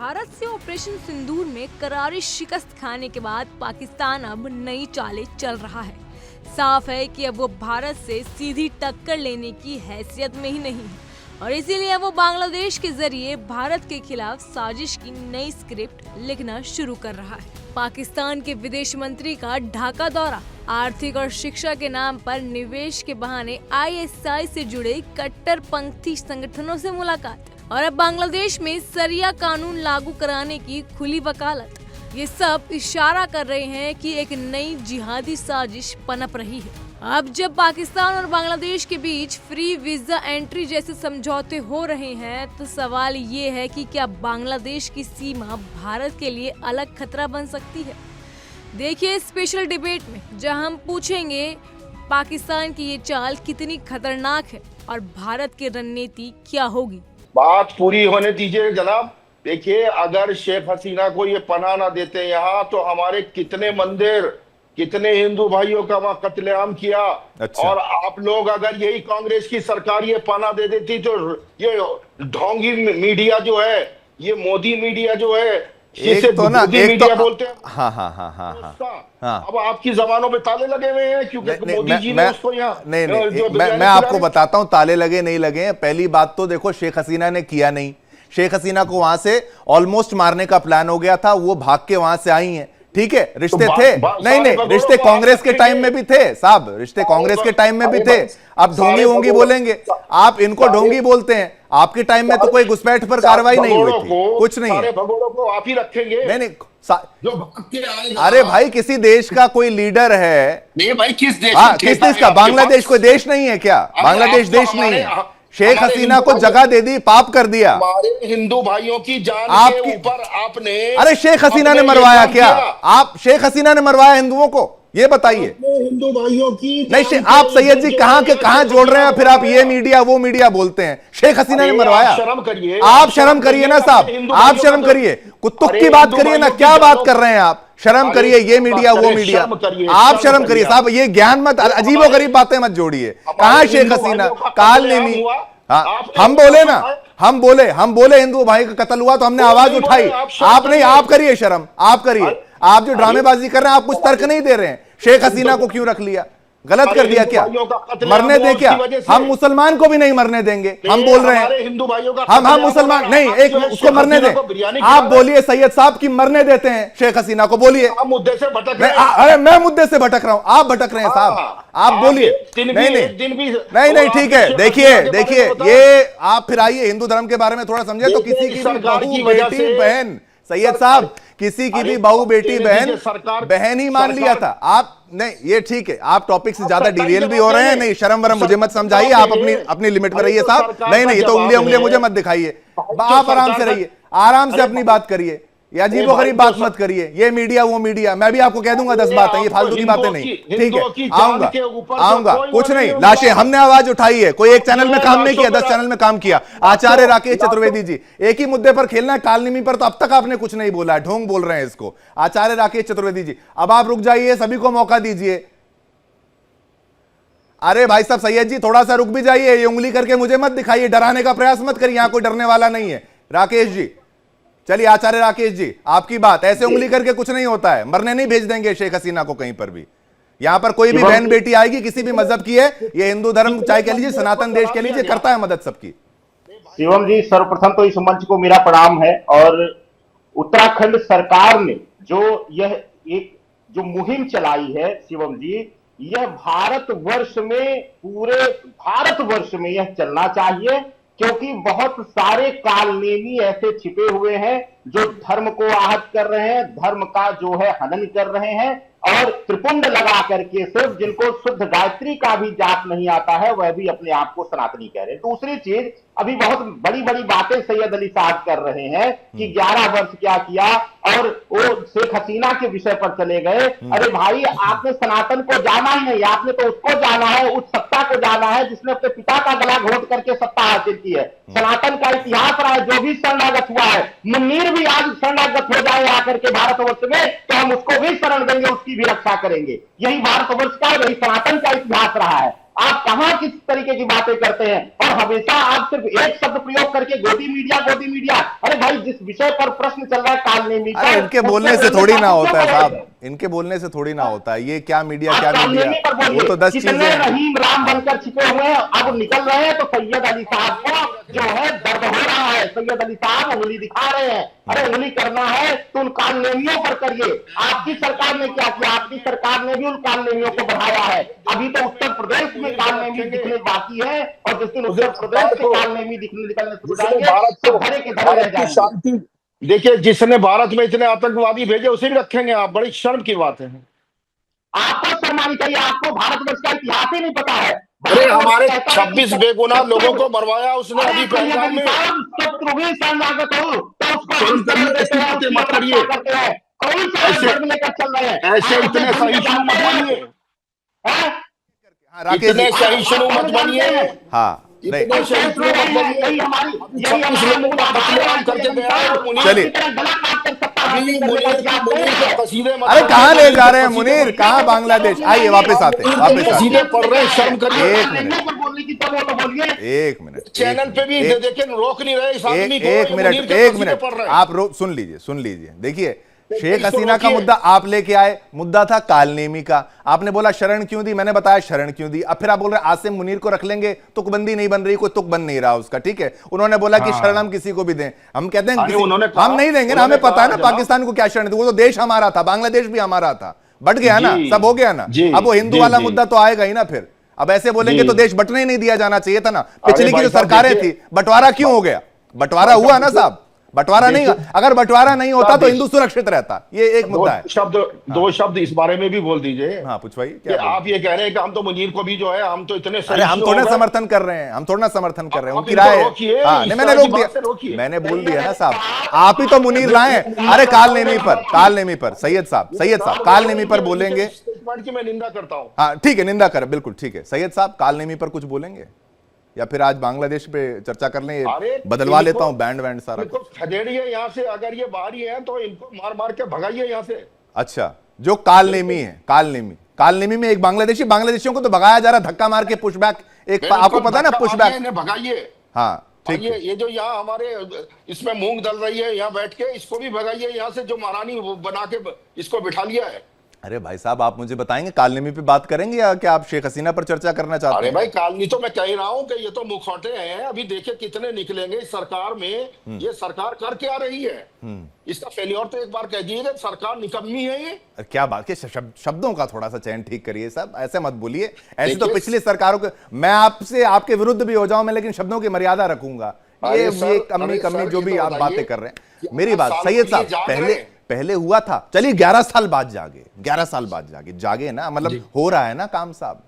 भारत से ऑपरेशन सिंदूर में करारी शिकस्त खाने के बाद पाकिस्तान अब नई चालें चल रहा है। साफ है कि अब वो भारत से सीधी टक्कर लेने की हैसियत में ही नहीं है और इसीलिए वो बांग्लादेश के जरिए भारत के खिलाफ साजिश की नई स्क्रिप्ट लिखना शुरू कर रहा है। पाकिस्तान के विदेश मंत्री का ढाका दौरा, आर्थिक और शिक्षा के नाम पर निवेश के बहाने ISI से जुड़े कट्टरपंथी संगठनों से मुलाकात और अब बांग्लादेश में शरिया कानून लागू कराने की खुली वकालत, ये सब इशारा कर रहे हैं कि एक नई जिहादी साजिश पनप रही है। अब जब पाकिस्तान और बांग्लादेश के बीच फ्री वीजा एंट्री जैसे समझौते हो रहे हैं तो सवाल ये है कि क्या बांग्लादेश की सीमा भारत के लिए अलग खतरा बन सकती है। देखिए स्पेशल डिबेट में, जहां हम पूछेंगे पाकिस्तान की ये चाल कितनी खतरनाक है और भारत की रणनीति क्या होगी। बात पूरी होने दीजिए जनाब। देखिए, अगर शेख हसीना को ये पनाह ना देते यहाँ तो हमारे कितने मंदिर, कितने हिंदू भाइयों का वहां कत्लेआम किया। अच्छा। और आप लोग अगर यही कांग्रेस की सरकार ये पनाह दे देती तो ये ढोंगी मीडिया जो है, ये मोदी मीडिया जो है, एक तो ना एक मीडिया तो बोलते हैं। हाँ। अब आपकी जबानों पे ताले लगे हुए हैं क्योंकि मोदी जी ने उसको यहाँ मैं आपको बताता हूं ताले लगे नहीं लगे। पहली बात तो देखो, शेख हसीना ने किया नहीं। शेख हसीना को वहां से ऑलमोस्ट मारने का प्लान हो गया था, वो भाग के वहां से आई हैं। ठीक है, रिश्ते थे, नहीं रिश्ते कांग्रेस के टाइम में भी थे साहब, रिश्ते कांग्रेस के टाइम में भी थे। अब ढोंगी वोंगी बोलेंगे, आप इनको ढोंगी बोलते हैं। आपके टाइम में तो कोई घुसपैठ पर कार्रवाई नहीं हुई थी, कुछ नहीं है। को आप ही रखेंगे। नहीं अरे भाई, किसी देश का कोई लीडर है, नहीं भाई, किस देश का? बांग्लादेश कोई देश नहीं है क्या? बांग्लादेश देश नहीं है। शेख हसीना को जगह दे दी, पाप कर दिया। हमारे हिंदू भाइयों की जान के ऊपर आपने, अरे शेख हसीना ने मरवाया क्या? आप शेख हसीना ने मरवाया हिंदुओं को, ये बताइए। हिंदू भाइयों की नहीं, आप सैयद जी कहां के कहां जोड़ रहे हैं, फिर आप ये मीडिया वो मीडिया बोलते हैं। शेख हसीना ने मरवाया। शर्म करिए, आप शर्म करिए ना साहब, आप शर्म करिए। कुत्तुक की बात करिए ना, क्या बात कर रहे हैं आप? शर्म करिए, ये मीडिया वो मीडिया, आप शर्म करिए साहब। ये ज्ञान मत, अजीबो गरीब बातें मत जोड़िए। कहां शेख हसीना, काल नेमी। हम बोले ना, हम बोले हिंदू भाई का कत्ल हुआ तो हमने आवाज उठाई। आप नहीं, आप करिए शर्म, आप करिए। आप जो ड्रामेबाजी कर रहे हैं, आप कुछ तर्क नहीं दे रहे हैं। शेख हसीना को क्यों रख लिया? गलत कर दिया क्या? मरने दे क्या? हम मुसलमान को भी नहीं मरने देंगे। हम बोल रहे हैं हिंदू भाइयों का, हम मुसलमान नहीं, एक उसको मरने दें। आप बोलिए सैयद साहब की मरने देते हैं शेख हसीना को, बोलिए। मुद्दे से भटक रहे हैं। अरे मैं मुद्दे से भटक रहा हूं, आप भटक रहे हैं साहब, आप बोलिए। नहीं ठीक है। देखिए ये आप फिर आइए, हिंदू धर्म के बारे में थोड़ा समझे तो किसी की भी बहू बेटी बहन, सैयद साहब किसी की भी बहू बेटी बहन ही मान लिया था आप। नहीं ये ठीक है, आप टॉपिक से ज्यादा डिरेल भी हो रहे हैं। नहीं, शर्म वरम मुझे मत समझाइए, आप अपनी लिमिट में रहिए साहब। नहीं ये तो उंगलियां मुझे मत दिखाइए। आप आराम से रहिए, आराम से अपनी बात करिए, ये अजीबो गरीब बात मत करिए। ये मीडिया वो मीडिया, मैं भी आपको कह दूंगा 10 बातें, ये फालतू की बातें नहीं। ठीक है, आऊंगा कुछ नहीं। लाशें हमने आवाज उठाई है, कोई एक चैनल में काम नहीं किया, 10 चैनल में काम किया। आचार्य राकेश चतुर्वेदी जी, एक ही मुद्दे पर खेलना है, कालनीमी पर तो अब तक आपने कुछ नहीं बोला है, ढोंग बोल रहे हैं इसको। आचार्य राकेश चतुर्वेदी जी, अब आप रुक जाइए, सभी को मौका दीजिए। अरे भाई साहब सैयद जी थोड़ा सा रुक भी जाइए, ये उंगली करके मुझे मत दिखाइए, डराने का प्रयास मत करिए, यहां कोई डरने वाला नहीं है। राकेश जी चलिए, आचार्य राकेश जी आपकी बात, ऐसे उंगली करके कुछ नहीं होता है, मरने नहीं भेज देंगे शेख हसीना को कहीं पर भी। यहां पर कोई भी बहन बेटी आएगी, किसी भी मजहब की है, ये हिंदू धर्म चाहे कह लीजिए, सनातन देश कह लीजिए, करता है मदद सबकी। शिवम जी, सर्वप्रथम तो इस मंच को मेरा प्रणाम है। और उत्तराखंड सरकार ने जो यह एक जो मुहिम चलाई है शिवम जी, यह भारतवर्ष में, पूरे भारतवर्ष में यह चलना चाहिए, क्योंकि बहुत सारे कालनेमी ऐसे छिपे हुए हैं जो धर्म को आहत कर रहे हैं, धर्म का जो है हनन कर रहे हैं, और त्रिपुंड लगा करके सिर्फ जिनको शुद्ध गायत्री का भी जाप नहीं आता है, वह भी अपने आप को सनातनी कह रहे हैं। दूसरी चीज, अभी बहुत बड़ी बड़ी बातें सैयद अली साहब कर रहे हैं कि 11 वर्ष क्या किया, और वो शेख हसीना के विषय पर चले गए। अरे भाई, आपने सनातन को जाना ही नहीं, आपने तो उसको जाना है, उस सत्ता को जाना है जिसने अपने पिता का गला घोट करके सत्ता हासिल की है। सनातन का इतिहास रहा है, जो भी शरणागत हुआ है, मुन्नीर भी आज शरणागत हो जाए आकर के भारतवर्ष में, तो हम उसको भी शरण देंगे, उसकी भी रक्षा करेंगे। यही भारतवर्ष का, यही सनातन का इतिहास रहा है। आप कहां किस तरीके की बातें करते हैं, और हमेशा आप सिर्फ एक शब्द प्रयोग करके गोदी मीडिया गोदी मीडिया। अरे भाई, जिस विषय पर प्रश्न चल रहा है कालनेमी का, इनके बोलने से थोड़ी ना होता है साहब, इनके बोलने से थोड़ी ना होता है। ये क्या मीडिया क्या मीडिया, वो तो 10 चीजें हैं। रहीम राम बनकर छिपे हुए हैं, अब निकल रहे हैं, तो सैयद अली साहब को जो है दर्द हो रहा है। सैयद अली साहब उंगली दिखा रहे हैं। अरे उंगली करना है तो उन कालनेमियों पर करिए। आपकी सरकार ने क्या किया? आपकी सरकार ने भी उन कालनेमियों को बढ़ाया है। अभी तो उत्तर प्रदेश में कालनेमी दिखने बाकी है, और जिस दिन उत्तर प्रदेश से कालनेमी दिखने निकलने शुरू जाएंगे तो धरे के धरे रह जाएंगे। शांति देखिए, जिसने भारत में इतने आतंकवादी भेजे उसे भी रखेंगे आप? बड़ी शर्म की बात है। आपको शर्म आनी चाहिए। आपको भारतवर्ष का इतिहास ही नहीं पता है। अरे हमारे 26 बेगुनाह लोगों को मरवाया उसने अभी पहलगाम में। शत्रु भी शरणागत हो तो उसको मत करिए, ऐसे इतने सहिष्णु मत बनिए, इतने सहिष्णु मत बनिए। हाँ, चलिए, अरे कहाँ ले जा रहे हैं मुनीर, कहाँ बांग्लादेश? आइए वापस आते हैं, पढ़ रहे हैं, शर्म करिए। एक मिनट, चैनल पे भी देखिए, रोक नहीं रहे इस आदमी को। एक मिनट आप सुन लीजिए। देखिए, शेख हसीना का मुद्दा आप लेके आए, मुद्दा था कालनेमी का। आपने बोला शरण क्यों दी, मैंने बताया शरण क्यों दी। अब फिर आप बोल रहे आसिम मुनीर को रख लेंगे, तुकबंदी नहीं बन रही, कोई तुक बन नहीं रहा उसका। ठीक है, उन्होंने बोला कि शरण हम किसी को भी दें, हम कहते हैं हम नहीं देंगे ना, हमें पता है ना पाकिस्तान को क्या शरण दी। वो तो देश हमारा था, बांग्लादेश भी हमारा था, बट गया ना, सब हो गया ना। अब वो हिंदू वाला मुद्दा तो आएगा ही ना फिर। अब ऐसे बोलेंगे तो देश बटने ही नहीं दिया जाना चाहिए था ना। पिछली की जो सरकारें थी, बंटवारा क्यों हो गया? बंटवारा हुआ ना साहब, बंटवारा नहीं, अगर बंटवारा नहीं होता तो हिंदू सुरक्षित रहता। ये एक मुद्दा है। दो शब्द इस बारे में भी बोल दीजिए। हाँ पूछ भाई, क्या आप ये कह रहे हैं कि हम तो मुनीर को भी जो है, हम तो इतने अरे हम थोड़ा समर्थन कर रहे हैं, हम थोड़ा समर्थन कर रहे हैं, उनकी राय है। मैंने रोक दिया, मैंने बोल दिया ना साहब, आप ही तो मुनीर लाए। अरे कालनेमी पर सैयद साहब कालनेमी पर बोलेंगे की मैं निंदा करता हूँ। हाँ ठीक है, निंदा कर, बिल्कुल ठीक है। सैयद साहब कालनेमी पर कुछ बोलेंगे, या फिर आज बांग्लादेश पे चर्चा कर लें? बदलवा लेता हूं बैंड सारा। खदेड़िए यहाँ से, अगर ये बाहरी है तो इनको मार मार के भगाइए यहाँ से। अच्छा, जो कालनेमी है, कालनेमी में एक बांग्लादेशियों को तो भगाया जा रहा, धक्का मार के पुशबैक। एक आपको पता है ना पुशबैक? भगाइए। हाँ ठीक है, ये जो यहाँ हमारे इसमें मूंग दल रही है यहाँ बैठ के, इसको भी भगाइए यहाँ से, जो महारानी बना के इसको बिठा लिया है। अरे भाई साहब, आप मुझे बताएंगे कालनेमी पे बात करेंगे या क्या आप शेख हसीना पर चर्चा करना चाहते हैं? अरे भाई, कालनी तो मैं कह रहा हूँ कि ये तो मुखौटे हैं, अभी देखिए कितने निकलेंगे इस सरकार में। ये सरकार कर क्या रही है, इसका फेलियर तो एक बार कह दीजिए, सरकार निकम्मी है ये। क्या बात के शब्दों का थोड़ा सा चयन ठीक करिए साहब, ऐसे मत बोलिए। ऐसे तो पिछली सरकारों के, मैं आपसे आपके विरुद्ध भी हो जाऊं मैं, लेकिन शब्दों की मर्यादा रखूंगा। ये कमी जो भी आप बातें कर रहे हैं, मेरी बात सैयद साहब, पहले हुआ था, चलिए 11 साल बाद जागे ना, मतलब हो रहा है ना काम साहब,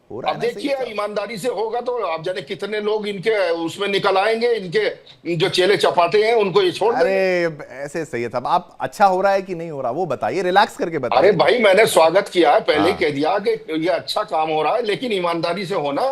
हो रहा है ना। देखिए ईमानदारी से होगा तो आप जाने कितने लोग इनके उसमें निकल आएंगे, इनके जो चेले चपाटे हैं उनको ये छोड़। अरे ऐसे सैयद साहब, आप अच्छा हो रहा है कि नहीं हो रहा वो बताइए, रिलैक्स करके बताइए। अरे भाई, मैंने स्वागत किया है, पहले कह दिया कि ये अच्छा काम हो रहा है, लेकिन ईमानदारी से होना।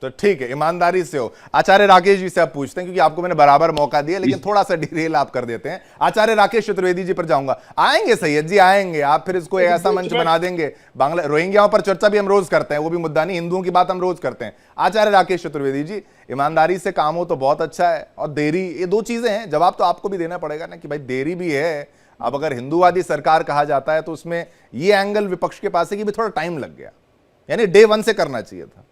तो ठीक है, ईमानदारी से हो। आचार्य राकेश जी से आप पूछते हैं, क्योंकि आपको मैंने बराबर मौका दिया, लेकिन थोड़ा सा डिटेल आप कर देते हैं। आचार्य राकेश चतुर्वेदी जी पर जाऊंगा। आएंगे सैयद जी, आएंगे। आप फिर इसको ऐसा मंच बना देंगे, बांग्ला रोहिंग्याओं पर चर्चा भी हम रोज करते हैं, वो भी मुद्दा नहीं, हिंदुओं की बात हम रोज करते हैं। आचार्य राकेश चतुर्वेदी जी, ईमानदारी से काम हो तो बहुत अच्छा है, और देरी, ये दो चीजें हैं। जवाब तो आपको भी देना पड़ेगा ना कि भाई देरी भी है। अब अगर हिंदूवादी सरकार कहा जाता है तो उसमें ये एंगल विपक्ष के पास है कि भी थोड़ा टाइम लग गया, यानी डे 1 से करना चाहिए था।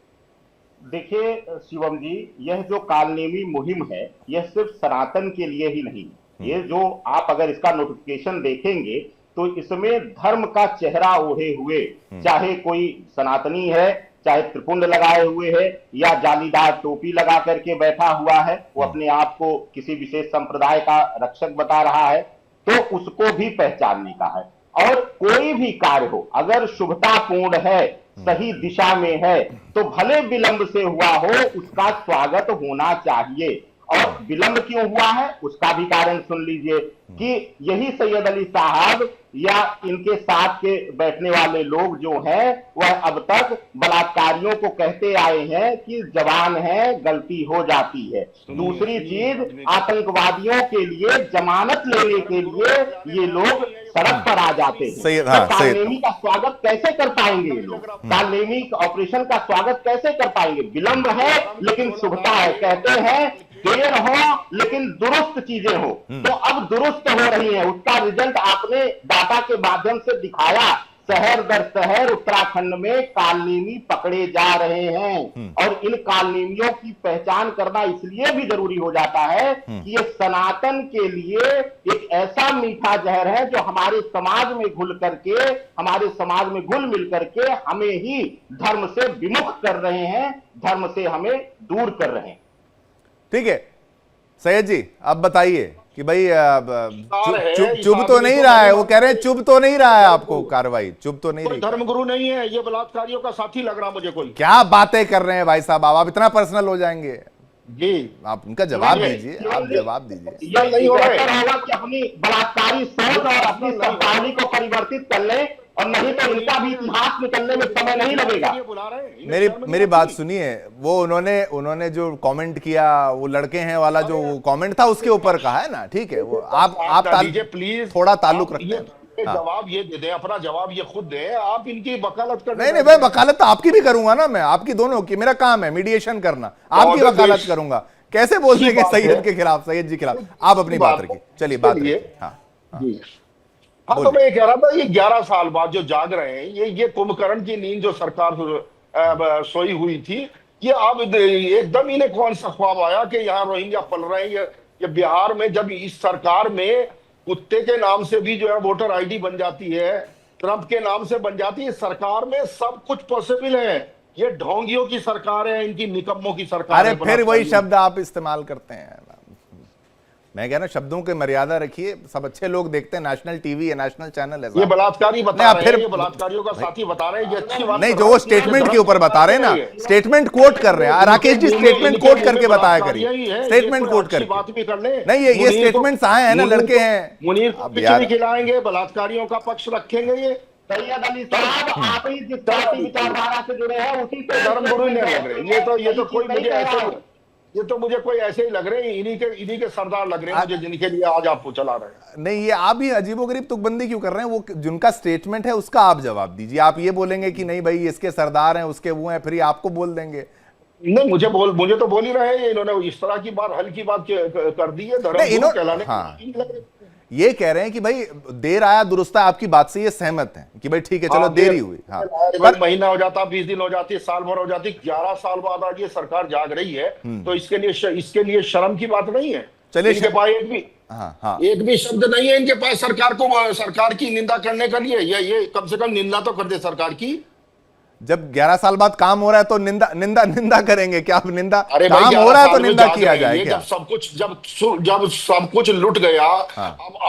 देखिए शिवम जी, यह जो कालनेमी मुहिम है, यह सिर्फ सनातन के लिए ही नहीं। ये जो आप अगर इसका नोटिफिकेशन देखेंगे तो इसमें धर्म का चेहरा ओढ़े हुए, चाहे कोई सनातनी है, चाहे त्रिपुंड लगाए हुए है, या जालीदार टोपी लगा करके बैठा हुआ है, वो अपने आप को किसी विशेष संप्रदाय का रक्षक बता रहा है, तो उसको भी पहचानने का है। और कोई भी कार्य हो, अगर शुभतापूर्ण है, सही दिशा में है, तो भले विलंब से हुआ हो, उसका स्वागत होना चाहिए। और विलंब क्यों हुआ है उसका भी कारण सुन लीजिए कि यही सैयद अली साहब या इनके साथ के बैठने वाले लोग जो हैं, वह अब तक बलात्कारियों को कहते आए हैं कि जवान है, गलती हो जाती है। दूसरी चीज, आतंकवादियों के लिए जमानत लेने के लिए ये लोग सड़क पर आ जाते हैं। सही, तो हाँ, सही। कालनेमी का स्वागत कैसे कर पाएंगे ये लोग? कालनेमी ऑपरेशन का स्वागत कैसे कर पाएंगे? विलंब है लेकिन शुभता है। कहते हैं देर हो लेकिन दुरुस्त चीजें हो, तो अब दुरुस्त हो रही है। उसका रिजल्ट आपने डाटा के माध्यम से दिखाया। शहर दर शहर उत्तराखंड में कालनेमी पकड़े जा रहे हैं, और इन कालनेमियों की पहचान करना इसलिए भी जरूरी हो जाता है कि ये सनातन के लिए एक ऐसा मीठा जहर है जो हमारे समाज में घुल करके, हमारे समाज में घुल मिल करके हमें ही धर्म से विमुख कर रहे हैं, धर्म से हमें दूर कर रहे हैं। ठीक है सैयद जी, अब बताइए कि भाई चुभ तो नहीं रहा है, वो कह रहे हैं चुभ तो नहीं रहा है आपको कार्रवाई, चुभ तो नहीं रही। धर्मगुरु नहीं है ये, बलात्कारियों का साथी लग रहा मुझे। कोई क्या बातें कर रहे हैं भाई साहब, आप इतना पर्सनल हो जाएंगे जी? आप उनका जवाब दीजिए, आप जवाब दीजिए। यह नहीं होगा कि अपनी बलात्कारी सोच और अपनी शब्दावली को परिवर्तित कर ले, और नहीं तो इनका भी इतिहास निकलने में समय नहीं लगेगा। मेरी बात सुनिए, वो उन्होंने जो कमेंट किया, वो लड़के हैं वाला जो कमेंट था उसके ऊपर कहा है ना, ठीक है, वो आप प्लीज थोड़ा ताल्लुक रखते हैं। हाँ। जवाब ये दे दें, अपना जवाब ये खुद दें, आप इनकी वकालत कर। नहीं भाई, वकालत तो आपकी भी करूंगा ना, मैं आपकी दोनों की, मेरा काम है मीडिएशन करना, आपकी वकालत करूंगा। कैसे बोल देंगे सैयद के खिलाफ, सैयद जी के खिलाफ? आप अपनी बात रखिए, चलिए बात रखिए। हाँ, तो मैं ये कह रहा था, ये 11 साल बाद जो जाग रहे हैं, ये कुंभकर्ण की नींद जो सरकार सोई हुई थी, ये अब एकदम इन्हें कौन सा ख्वाब आया कि यहाँ रोहिंग्या पल रहे हैं? ये बिहार में जब इस सरकार में कुत्ते के नाम से भी जो है वोटर आईडी बन जाती है, ट्रंप के नाम से बन जाती है, सरकार में सब कुछ पॉसिबल है। ये ढोंगियों की सरकार है, इनकी निकम्मों की सरकार है। अरे फिर वही शब्द आप इस्तेमाल करते हैं। मैं कह रहा हूं शब्दों की मर्यादा रखिए, सब अच्छे लोग देखते हैं, नेशनल टीवी है, नेशनल चैनल है। ये बलात्कारी बता रहे हैं, ये बलात्कारियों का साथी बता रहे हैं, ये अच्छी बात नहीं, जो वो स्टेटमेंट के ऊपर बता रहे हैं ना, स्टेटमेंट कोट कर रहे हैं राकेश जी, स्टेटमेंट कोट करके बताया करिए, स्टेटमेंट कोट करके बात भी कर ले। नहीं, ये स्टेटमेंट्स आए हैं ना, लड़के हैं, मुनीर को भी खिलाएंगे, बलात्कारियों का पक्ष रखेंगे। ये सैयद अली साहब, आप ही जिस जाति विचारधारा से जुड़े हैं उसी से धर्मगुरु नहीं लग रहे। ये तो कोई मुझे ऐसे, ये तो मुझे कोई ऐसे ही लग रहे हैं, इन्हीं के सरदार लग रहे हैं मुझे, जिनके लिए आज आप चला रहे हैं। नहीं, ये आप ही अजीबोगरीब तुकबंदी क्यों कर रहे हैं? वो जिनका स्टेटमेंट है उसका आप जवाब दीजिए। आप ये बोलेंगे कि नहीं भाई इसके सरदार हैं, उसके वो हैं, फिर आपको बोल देंगे। नहीं, मुझे तो बोल ही रहे हैं, इन्होंने इस तरह की बात, हल्की बात कर दी है, धर्मगुरु कहलाने। हाँ, ये कह रहे हैं कि भाई देर आया दुरुस्त है, आपकी बात से ये सहमत हैं कि भाई ठीक है, चलो देरी हुई। हाँ, पर महीना हो जाता, 20 दिन हो जाती, साल भर हो जाती, 11 साल बाद आज ये सरकार जाग रही है, तो इसके लिए शर्म की बात नहीं है। चलिए, इनके पास एक भी शब्द नहीं है इनके पास सरकार की निंदा करने के लिए। ये कम से कम निंदा तो कर दे सरकार की। जब 11 साल बाद काम हो रहा है तो निंदा करेंगे क्या? निंदा काम हो रहा है तो निंदा किया जाए क्या? जब सब कुछ लुट गया,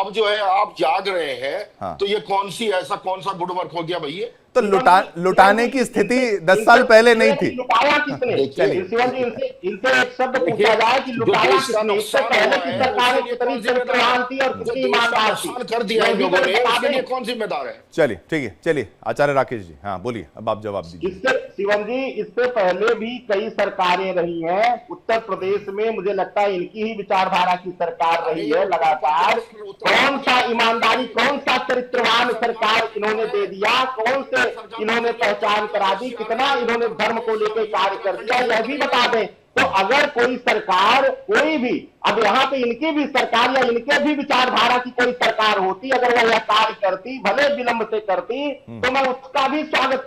अब जो है आप जाग रहे हैं, तो ये कौन सा गुड वर्क हो गया भैया? तो लुटाने की स्थिति 10 साल पहले नहीं थी। लुटाया किसने? इनसे एक शब्द पूछा जाए कि लुटाया किसने? इससे पहले की सरकार कितनी चरित्रवान थी और कितनी ईमानदार थी, कर दिया इन लोगों ने, इसके लिए कौन जिम्मेदार है? चलिए ठीक है, चलिए आचार्य राकेश जी, हाँ बोलिए, अब आप जवाब दीजिए। इससे शिवम जी, इससे पहले भी कई सरकारें रही हैं। उत्तर प्रदेश में मुझे लगता है इनकी ही विचारधारा की सरकार रही है लगातार। कौन सा ईमानदारी, कौन सा चरित्रवान सरकार इन्होंने दे दिया, कौन से इन्होंने पहचान करा दी, कितना इन्होंने धर्म को लेकर कार्य कर दिया, यह भी बता दें। तो अगर कोई सरकार, कोई भी, अब यहाँ पे इनकी भी सरकार या इनके भी विचारधारा की कोई सरकार होती, अगर वो यह कार्य करती, भले विलंब से करती, तो मैं उसका भी स्वागत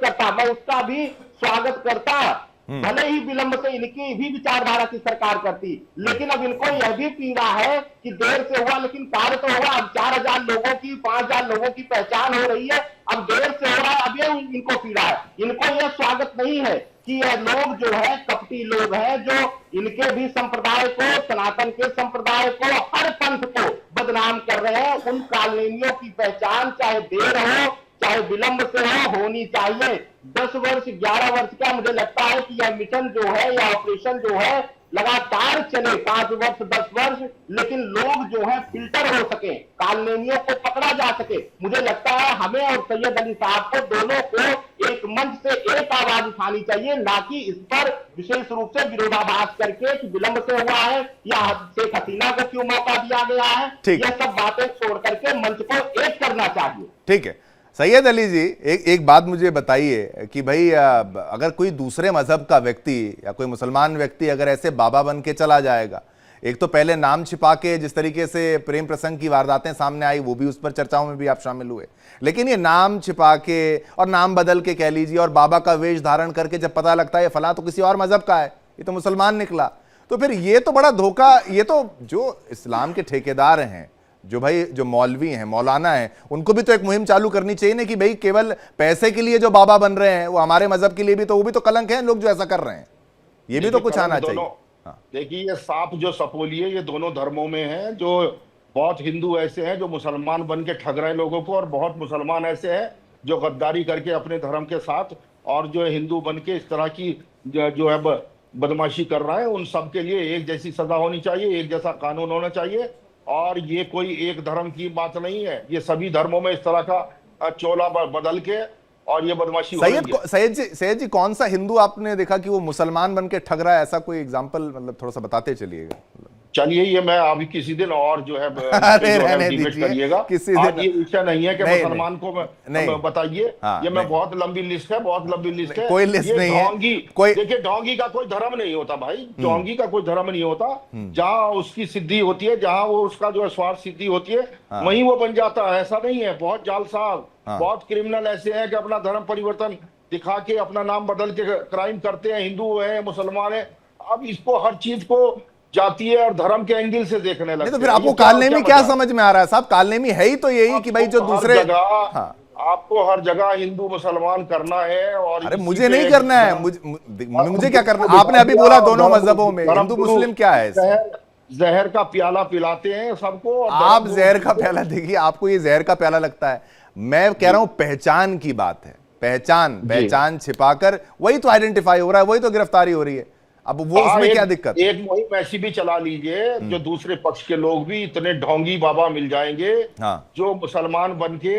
करता, भले ही विलंब से इनकी भी विचारधारा की सरकार करती। लेकिन अब इनको यह भी पीड़ा है कि देर से हुआ लेकिन कार्य तो हुआ। अब 4000 लोगों की, 5000 लोगों की पहचान हो रही है, अब देर से हो रहा है, अब ये इनको पीड़ा है। इनको यह स्वागत नहीं है कि यह लोग जो है कपटी लोग हैं, जो इनके भी संप्रदाय को, सनातन के संप्रदाय को, हर पंथ को बदनाम कर रहे हैं। उन कालनेमियों की पहचान चाहे देर हो चाहे विलंब से होनी चाहिए। 10 वर्ष 11 वर्ष का मुझे लगता है कि यह मिशन जो है, यह ऑपरेशन जो है लगातार चले, 5 वर्ष 10 वर्ष, लेकिन लोग जो है फिल्टर हो सके, कालनेमियों को पकड़ा जा सके। मुझे लगता है हमें और सैयद अली साहब को, दोनों को एक मंच से एक आवाज उठानी चाहिए, ना कि इस पर विशेष रूप से विरोधाभास करके कि विलंब से हुआ है या शेख हसीना को क्यों मौका दिया गया है, यह सब बातें छोड़ करके मंच को एक कर करना चाहिए। ठीक है सैयद अली जी, एक बात मुझे बताइए कि भाई अगर कोई दूसरे मजहब का व्यक्ति या कोई मुसलमान व्यक्ति अगर ऐसे बाबा बन के चला जाएगा, एक तो पहले नाम छिपा के जिस तरीके से प्रेम प्रसंग की वारदातें सामने आई, वो भी उस पर चर्चाओं में भी आप शामिल हुए, लेकिन ये नाम छिपा के और नाम बदल के कह लीजिए और बाबा का वेश धारण करके जब पता लगता है ये फलां तो किसी और मजहब का है, ये तो मुसलमान निकला, तो फिर ये तो बड़ा धोखा। ये तो जो इस्लाम के ठेकेदार हैं, जो भाई जो मौलवी हैं, मौलाना हैं, उनको भी तो एक मुहिम चालू करनी चाहिए ना कि भाई केवल पैसे के लिए जो बाबा बन रहे हैं वो हमारे मजहब के लिए भी तो, वो भी तो कलंक है लोग जो ऐसा कर रहे हैं, ये भी तो कुछ आना चाहिए। देखिए ये सांप जो सपोली है ये दोनों धर्मों में है। जो बहुत हिंदू ऐसे हैं जो मुसलमान बन के ठग रहे हैं लोगों को, और बहुत मुसलमान ऐसे हैं जो गद्दारी करके अपने धर्म के साथ, और जो हिंदू बन के इस तरह की जो है बदमाशी कर रहा है। उन सब के लिए एक जैसी सजा होनी चाहिए, एक जैसा कानून होना चाहिए, और ये कोई एक धर्म की बात नहीं है, ये सभी धर्मों में इस तरह का चोला बदल के और ये बदमाशी। सैयद जी कौन सा हिंदू आपने देखा कि वो मुसलमान बन के ठग रहा है, ऐसा कोई एग्जांपल मतलब थोड़ा सा बताते चलिएगा। चलिए ये मैं अभी किसी दिन और जो है डिबेट करिएगा, किसी दिन ये विषय नहीं है कि मुसलमान को बताइए। ये मैं बहुत लंबी लिस्ट है, बहुत लंबी लिस्ट है। कोई लिस्ट नहीं है। देखिए ढोंगी का कोई धर्म नहीं होता भाई, ढोंगी का कोई धर्म नहीं होता। जहाँ उसकी सिद्धि होती है, जहाँ वो उसका जो है स्वार्थ सिद्धि होती है, वहीं वो बन जाता है। ऐसा नहीं है, बहुत जालसाज, बहुत क्रिमिनल ऐसे हैं कि अपना धर्म परिवर्तन दिखा के अपना नाम बदल के क्राइम करते हैं, हिंदू है मुसलमान है। अब इसको हर चीज को जातीय और धर्म के एंगल से देखने लगते हैं। तो फिर आपको कालनेमी क्या समझ में आ रहा है साहब? कालनेमी है ही तो यही कि भाई जो दूसरे आपको हर जगह हिंदू मुसलमान करना है। और अरे मुझे नहीं करना है, मुझे क्या करना है? आपने अभी बोला दोनों मजहबों में हिंदू मुस्लिम क्या है? जहर का प्याला पिलाते हैं सबको। आप जहर का प्याला, देखिए आपको ये जहर का प्याला लगता है, मैं कह रहा हूं पहचान की बात है। पहचान छिपाकर वही तो आइडेंटिफाई हो रहा है, वही तो गिरफ्तारी हो रही है। अब वो उसमें क्या दिक्कत? एक मुहिम ऐसी भी चला लीजिए जो दूसरे पक्ष के लोग भी इतने ढोंगी बाबा मिल जाएंगे जो मुसलमान बन के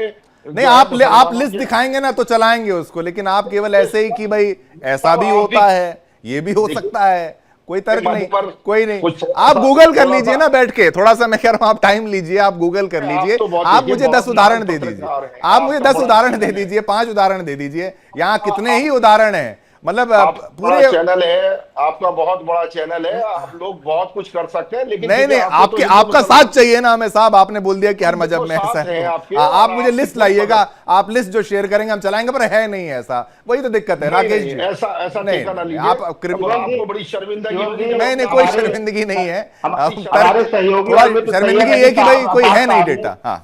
नहीं, आप लिस्ट दिखाएंगे ना तो चलाएंगे उसको, लेकिन आप केवल ऐसे ही कि भाई ऐसा भी होता है, ये भी हो सकता है, कोई तर्क नहीं, कोई नहीं। आप गूगल कर लीजिए ना बैठ के, थोड़ा सा मैं कह रहा हूं आप टाइम लीजिए, आप गूगल कर लीजिए। आप मुझे 10 उदाहरण दे दीजिए, आप मुझे 10 उदाहरण दे दीजिए, 5 उदाहरण दे दीजिए, यहाँ कितने ही उदाहरण है। मतलब पूरे चैनल है आपका, बहुत बड़ा चैनल है, आप लोग बहुत कुछ कर सकते हैं, लेकिन नहीं आपका साथ चाहिए ना हमें साहब। आपने बोल दिया कि हर मजहब में ऐसा है, आप मुझे लिस्ट लाइएगा, आप लिस्ट जो शेयर करेंगे हम चलाएंगे, पर है नहीं ऐसा, वही तो दिक्कत है राकेश जी। ऐसा नहीं, आपको बड़ी शर्मिंदगी नहीं, कोई शर्मिंदगी नहीं है, शर्मिंदगी ये कि भाई कोई है नहीं डेटा। हाँ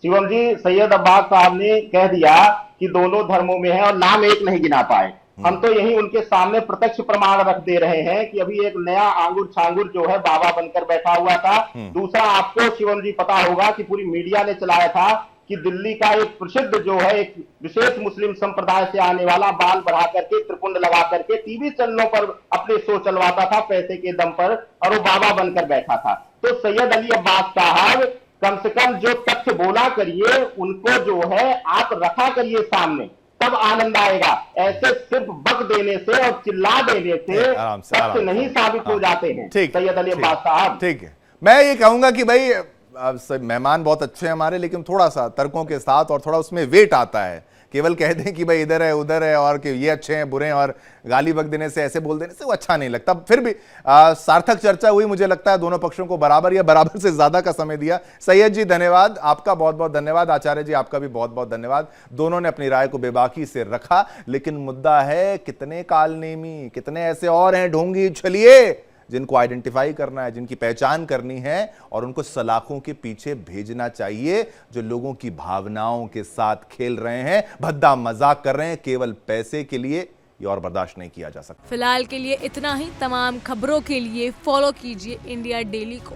शिवम जी, सैयद अब्बास साहब ने कह दिया कि दोनों धर्मों में है और नाम एक नहीं गिना पाए। हम तो यही उनके सामने प्रत्यक्ष प्रमाण रख दे रहे हैं कि अभी एक नया आंगुर छांगुर जो है बाबा बनकर बैठा हुआ था। दूसरा, आपको शिवम जी पता होगा कि पूरी मीडिया ने चलाया था कि दिल्ली का एक प्रसिद्ध जो है एक विशेष मुस्लिम संप्रदाय से आने वाला बाल बढ़ा करके त्रिपुंड लगा करके टीवी चैनलों पर अपने शो चलवाता था पैसे के दम पर, और वो बाबा बनकर बैठा था। तो सैयद अली अब्बास साहब कम से कम जो तथ्य बोला करिए उनको जो है आप रखा करिए सामने, तब आनंद आएगा। ऐसे सिर्फ बक देने से और चिल्ला देने से तथ्य नहीं साबित हो जाते हैं सैयद अली अब्बास साहब। ठीक है, मैं ये कहूंगा कि भाई मेहमान बहुत अच्छे हैं हमारे, लेकिन थोड़ा सा तर्कों के साथ और थोड़ा उसमें वेट आता है। केवल कह दें कि भाई इधर है उधर है और कि ये अच्छे हैं बुरे हैं और गाली बक देने से, ऐसे बोल देने से वो अच्छा नहीं लगता। फिर भी सार्थक चर्चा हुई, मुझे लगता है दोनों पक्षों को बराबर या बराबर से ज्यादा का समय दिया। सैयद जी धन्यवाद, आपका बहुत बहुत धन्यवाद। आचार्य जी आपका भी बहुत बहुत धन्यवाद। दोनों ने अपनी राय को बेबाकी से रखा, लेकिन मुद्दा है कितने कालनेमी, कितने ऐसे और हैं ढोंगी छलिए जिनको आइडेंटिफाई करना है, जिनकी पहचान करनी है, और उनको सलाखों के पीछे भेजना चाहिए जो लोगों की भावनाओं के साथ खेल रहे हैं, भद्दा मजाक कर रहे हैं केवल पैसे के लिए। ये और बर्दाश्त नहीं किया जा सकता। फिलहाल के लिए इतना ही। तमाम खबरों के लिए फॉलो कीजिए इंडिया डेली को।